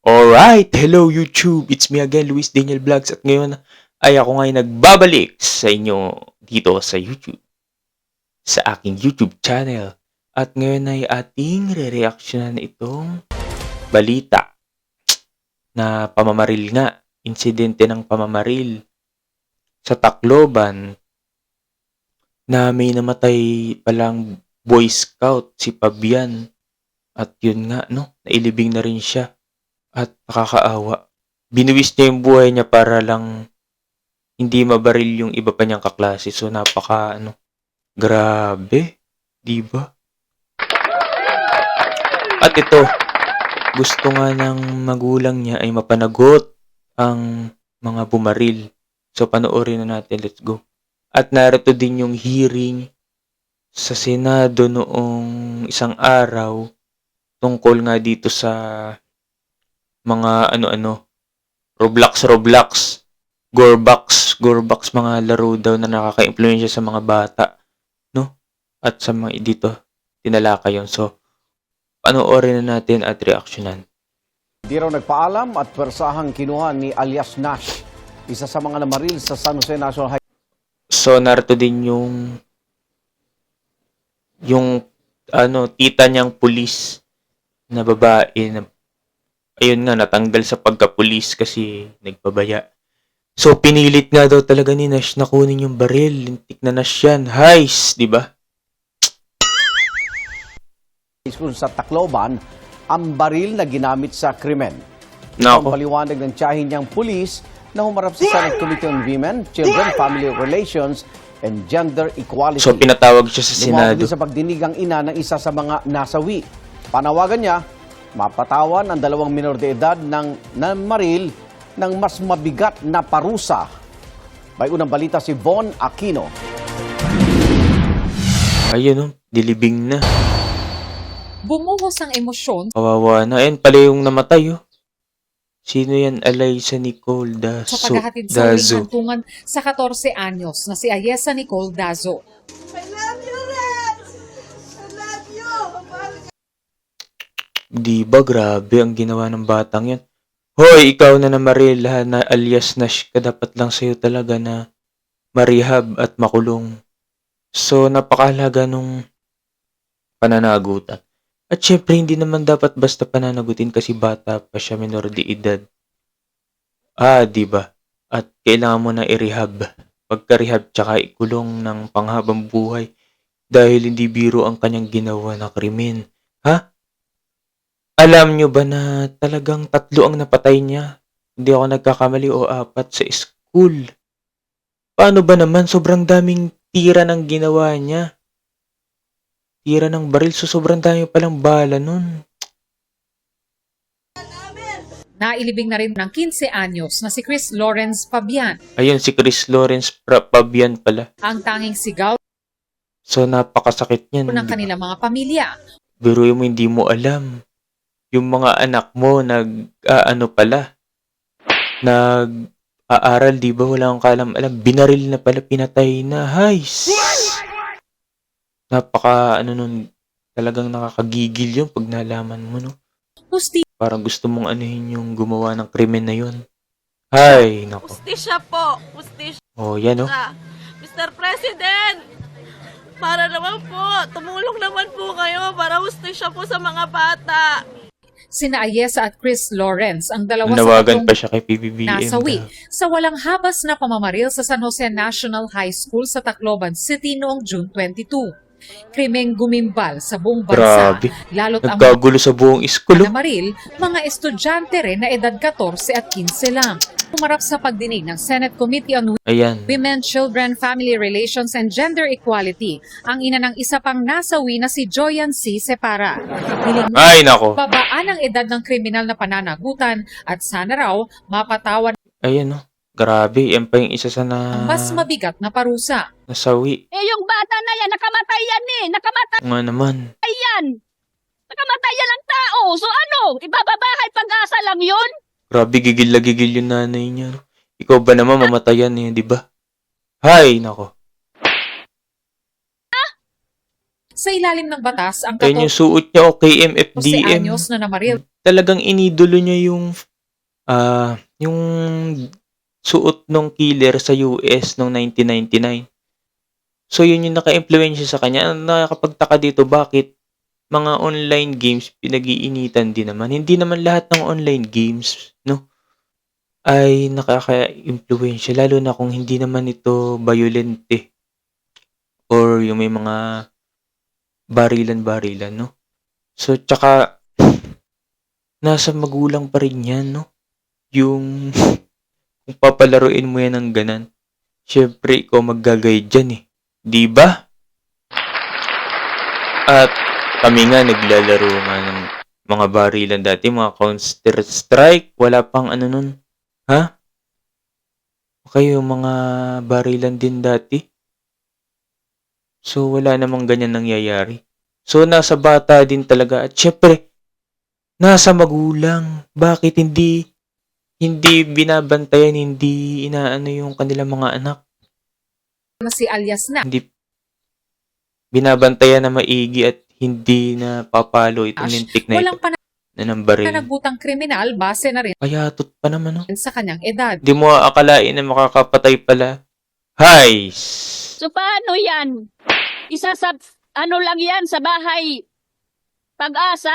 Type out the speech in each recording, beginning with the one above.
Alright, hello YouTube! It's me again, Luis Daniel Vlogs at ngayon ay ako ngayon nagbabalik sa inyo dito sa YouTube, sa aking YouTube channel. At ngayon ay ating re-reactionan itong balita na pamamaril nga, insidente ng pamamaril sa Tacloban na may namatay palang Boy Scout si Fabian at yun nga nailibing na rin siya. At nakakaawa. Binuwis niya yung buhay niya para lang hindi mabaril yung iba pa niyang kaklase. So, grabe. Diba? At ito, gusto nga ng magulang niya ay mapanagot ang mga bumaril. So, panoorin na natin. Let's go. At narito din yung hearing sa Senado noong isang araw tungkol nga dito sa mga Roblox, Gorbox, mga laro daw na nakaka-impluwensya sa mga bata, no? At sa mga dito, tinalakay yun. So, panoorin na natin at reaksyonan. Di raw nagpaalam at persahang kinuha ni alias Nash, isa sa mga namaril sa San Jose National High. So, narito din yung tita niyang pulis na babae na ayun nga, natanggal sa pagkapulis kasi nagpabaya. So, pinilit nga daw talaga ni Nash na kunin yung baril. Lintik na Nash yan. Heist, di ba? School sa Tacloban, ang baril na ginamit sa krimen. Nako. Ang paliwanag ng tiyahin niyang pulis na humarap sa Senate Committee on Women, Children, Family Relations, and Gender Equality. So, pinatawag siya sa Lumawag Senado. din sa pagdinig ang ina ng isa sa mga nasawi. Panawagan niya, mapatawan ang 2 minor de edad ng namaril ng mas mabigat na parusa. May unang balita si Von Aquino. Ayun, dilibing na. Bumuhos ang emosyon Kawawa na. Ayun pala yung namatay, Sino yan? Alaysa Nicole sa paghahatid sa huling Dazo. hantungan sa 14 anyos na si Ayesa Nicole Dazo. I love you, Rex! I love you! Di ba grabe ang ginawa ng batang yan? Hoy, ikaw na namaril na alias Nash ka, dapat lang sa'yo talaga na marehab at makulong. So, napakahalaga nung pananagutan. At syempre, hindi naman dapat basta pananagutin kasi bata pa siya, minor de edad. Di ba? At kailangan mo na i-rehab. Pagka-rehab, tsaka ikulong ng panghabang buhay dahil hindi biro ang kanyang ginawa na krimen. Ha? Alam nyo ba na talagang 3 ang napatay niya? Hindi ako nagkakamali o 4 sa school. Paano ba naman? Sobrang daming tira ng ginawa niya. Tira ng baril, so sobrang dami palang bala nun. Nailibing na rin ng 15 anyos na si Chris Lawrence Fabian. Ayun, si Chris Lawrence Fabian pala. Ang tanging sigaw So, napakasakit niyan. ng kanilang mga pamilya. Pero yung hindi mo alam. Yung mga anak mo nag-aaral, di ba? Wala kang kaalam-alam. Binaril na pala, pinatay na. Heist! Talagang nakakagigil yung pag nalaman mo, no? Hustisya Parang gusto mong anuhin yung gumawa ng krimen na yun. Ay, nako. Hustisya po! Hustisya! Oh, yan, oh. Mr. President! Para naman po, tumulong naman po kayo para hustisya po sa mga bata. sina Ayesa at Chris Lawrence ang dalawa sa Nawagan tatlong pa siya kay PBBM. nasawi sa walang habas na pamamaril sa San Jose National High School sa Tacloban City noong June 22. Krimeng gumimbal sa buong bansa, Grabe. lalo't ang Nagkagulo sa buong school, oh. namaril, mga estudyante rin na edad 14 at 15 lang. Humarap sa pagdinig ng Senate Committee on Ayan. Women, Children, Family Relations, and Gender Equality ang ina ng isa pang nasawi na si Joyan C. Separa. Hiling Ay, nako. babaan ang edad ng kriminal na pananagutan at sana raw mapatawan Ayan, oh. Grabe. Yan pa yung isa sa ang mas mabigat na parusa. nasawi. Yung bata na yan, nakamatay yan Nakamatay Nga naman. yan! Nakamatay yan ang tao! So ano? Ibababahay pag-asa lang yun? Grabe, gigil na gigil yung nanay niya. Ikaw ba naman mamatayan di ba? Hay, nako. Sa ilalim ng batas, ang Ayun yung suot niya o 14 KMFDM. anyos na namaril Talagang inidolo niya yung suot ng killer sa US noong 1999. So, yun yung naka-impluwensya sa kanya. Ang nakakapagtaka dito, bakit mga online games pinag-iinitan din naman. Hindi naman lahat ng online games, no, ay nakaka-impluwensya. Lalo na kung hindi naman ito violente or yung may mga barilan-barilan, no. So, tsaka, nasa magulang pa rin yan, no. Yung kung papalaruin mo yan ng ganan, syempre ikaw mag-guide dyan eh. Di ba? At kami nga naglalaro nga ng mga barilan dati, mga Counter-Strike, wala pang ano nun. Ha? Kayo, mga barilan din dati. So, wala namang ganyan nangyayari. So, nasa bata din talaga. At syempre, nasa magulang. Bakit hindi binabantayan, hindi inaano yung kanilang mga anak? na si alias na Hindi binabantayan na maigi at hindi na papalo itong lintik na ito walang na ng baril. pananagbutang kriminal base na rin Payatot pa naman, no? sa kanyang edad. Di mo akalain na makakapatay pala. Hay! So paano yan? Isa sa ano lang yan sa bahay pag-asa?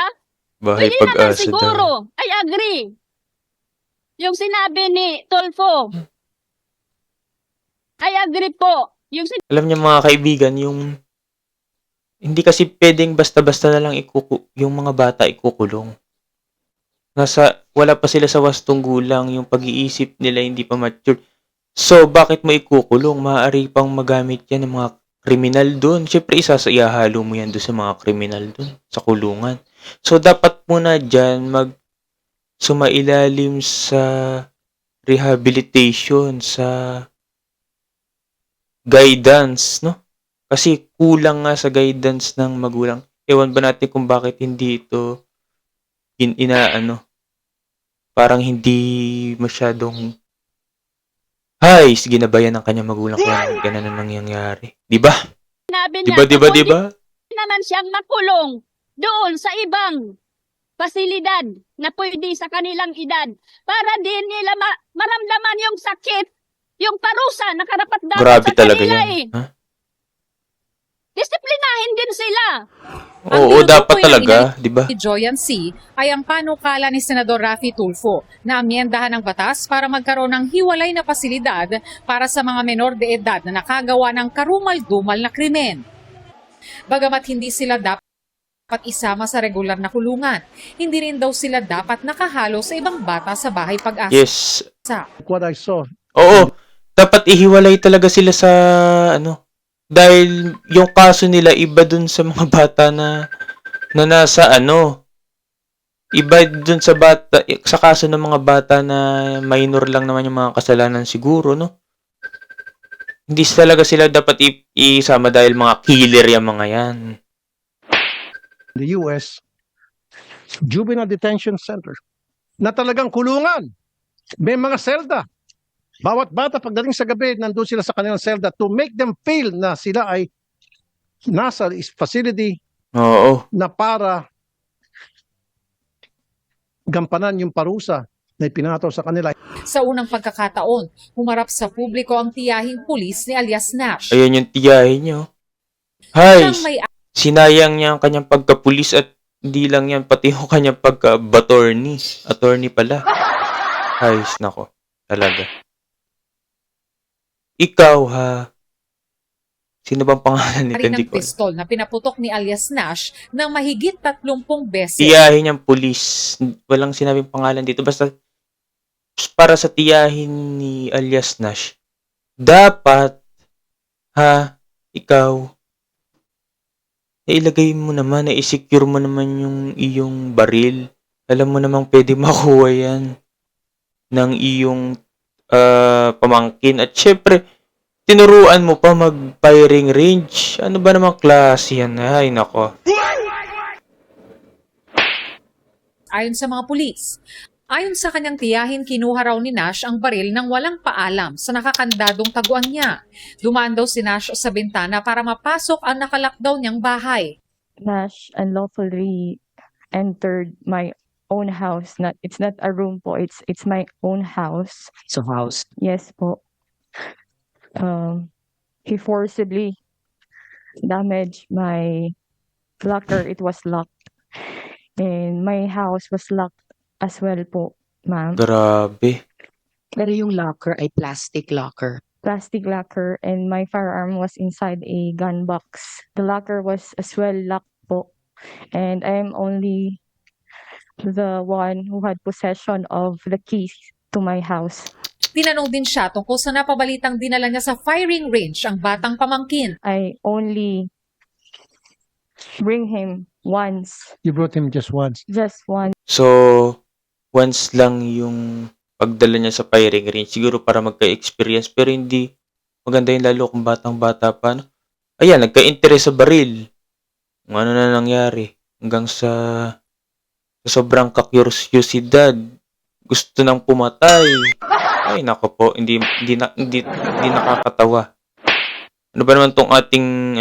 Bahay Pwede naman pag-asa daw. siguro. I agree. Yung sinabi ni Tolfo. I agree po. Yung Alam niyo mga kaibigan, yung hindi kasi pwedeng basta-basta na lang yung mga bata ikukulong. Wala pa sila sa wastong gulang, yung pag-iisip nila hindi pa mature. So, bakit mo ikukulong? Maaari pang magamit yan ng mga kriminal doon. Siyempre, ihahalo mo yan doon sa mga kriminal doon, sa kulungan. So, dapat muna dyan sumailalim sa rehabilitation, sa guidance, no? Kasi kulang nga sa guidance ng magulang. Ewan ba natin kung bakit hindi ito parang hindi masyadong ginabayan ng kanyang magulang kaya ganun ang nangyayari. Di ba? sinabi Di niya, ba, di ba, kung di ba? hindi naman siyang makulong doon sa ibang pasilidad na pwede sa kanilang edad para din nila maramdaman yung sakit, yung parusa na karapat dapat Grabe sa talaga kanila yan. eh. Ha? Disiplinahin din sila. Ang Oo, dapat tinutukoy ng talaga. Di ba? Ni Joyan C. ay ang panukala ni Senador Raffy Tulfo na amyendahan ng batas para magkaroon ng hiwalay na pasilidad para sa mga menor de edad na nakagawa ng karumal-dumal na krimen. Bagamat hindi sila dapat isama sa regular na kulungan, hindi rin daw sila dapat nakahalo sa ibang bata sa bahay pag-asa. Yes. What I saw. Oo. Dapat ihiwalay talaga sila sa dahil yung kaso nila iba dun sa mga bata na nasa iba dun sa kaso ng mga bata na minor lang naman yung mga kasalanan siguro, no? Hindi talaga sila dapat isama dahil mga killer yung mga yan. The US Juvenile Detention Center na talagang kulungan. May mga selda. Bawat bata pagdating sa gabi, nandun sila sa kanilang selda to make them feel na sila ay nasa facility Oo. na para gampanan yung parusa na ipinataw sa kanila. Sa unang pagkakataon, humarap sa publiko ang tiyahing pulis ni alias Nash. Ayun yung tiyahin nyo. Hay! Nang may Sinayang niya ang kanyang pagkapulis at hindi lang yan, pati yung kanyang pagka-attorney. Attorney pala. Hay, nako. Talaga. Ikaw, ha? Sino bang pangalan nito? rin Hindi ng ko alam. pistol na pinaputok ni alias Nash ng mahigit 30 beses. Tiyahin niyang pulis. Walang sinabing pangalan dito. Basta, para sa tiyahin ni alias Nash, dapat, ikaw, ilagay mo naman, i-secure mo naman yung iyong baril. Alam mo namang pwede makuha yan ng iyong pamangkin. At syempre, tinuruan mo pa mag-firing range. Ano ba namang klase yan? Ay, nako. Ayon sa mga pulis, Ayon sa kanyang tiyahin, kinuha raw ni Nash ang baril nang walang paalam sa nakakandadong taguan niya. Dumaan daw si Nash sa bintana para mapasok ang nakalockdown niyang bahay. Nash unlawfully entered my own house. It's not a room po. It's my own house. So house. Yes po. He forcibly damaged my locker. It was locked. And my house was locked as well po, ma'am. Grabe. Pero yung locker ay plastic locker. Plastic locker, and my firearm was inside a gun box. The locker was as well locked po. And I am only the one who had possession of the keys to my house. Tinanong din siya tungkol sa napabalitang dinala niya sa firing range ang batang pamangkin. I only bring him once, You brought him just once. just once. So, once lang yung pagdala niya sa firing range, siguro para magka-experience, pero hindi maganda yung lalo kung batang-bata pa. No? Ayan, nagka-interest sa baril. Kung ano na nangyari. Hanggang sa sobrang kakuryosidad. Gusto nang pumatay. Ay, nako po, hindi nakakatawa. Ano ba naman tong ating,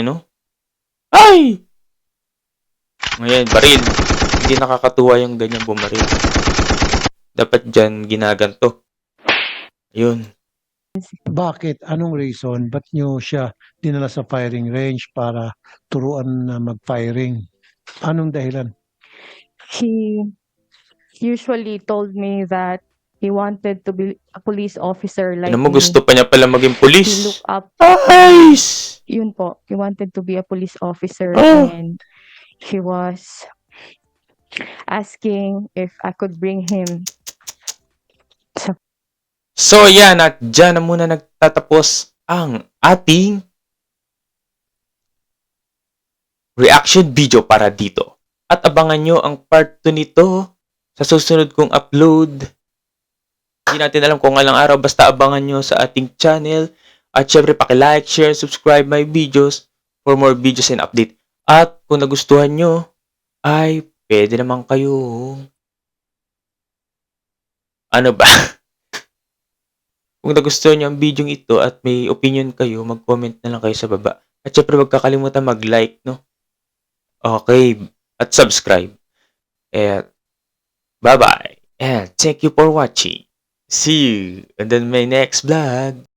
Ay! Ngayon, baril. Hindi nakakatuwa yung ganyan bumaril. Dapat dyan ginaganto. Ayun. Bakit? Anong reason? Ba't nyo siya dinala sa firing range para turuan na mag-firing? Anong dahilan? He usually told me that he wanted to be a police officer like Ano mo, me. gusto pa niya pala maging He pulis. looked up, Nice! yun po, he wanted to be a police officer, Oh. and he was asking if I could bring him. So, yan. At dyan na muna nagtatapos ang ating reaction video para dito. At abangan nyo ang part 2 nito sa susunod kong upload. Hindi natin alam kung alang araw, basta abangan nyo sa ating channel. At syempre, paki-like, share, subscribe my videos for more videos and update. At kung nagustuhan nyo, ay pwede naman kayong ano ba? Kung nagustuhan nyo ang video ito at may opinion kayo, mag-comment na lang kayo sa baba. At syempre, huwag kakalimutan mag-like, no? Okay. At subscribe. And bye-bye. And thank you for watching. See you in my next vlog.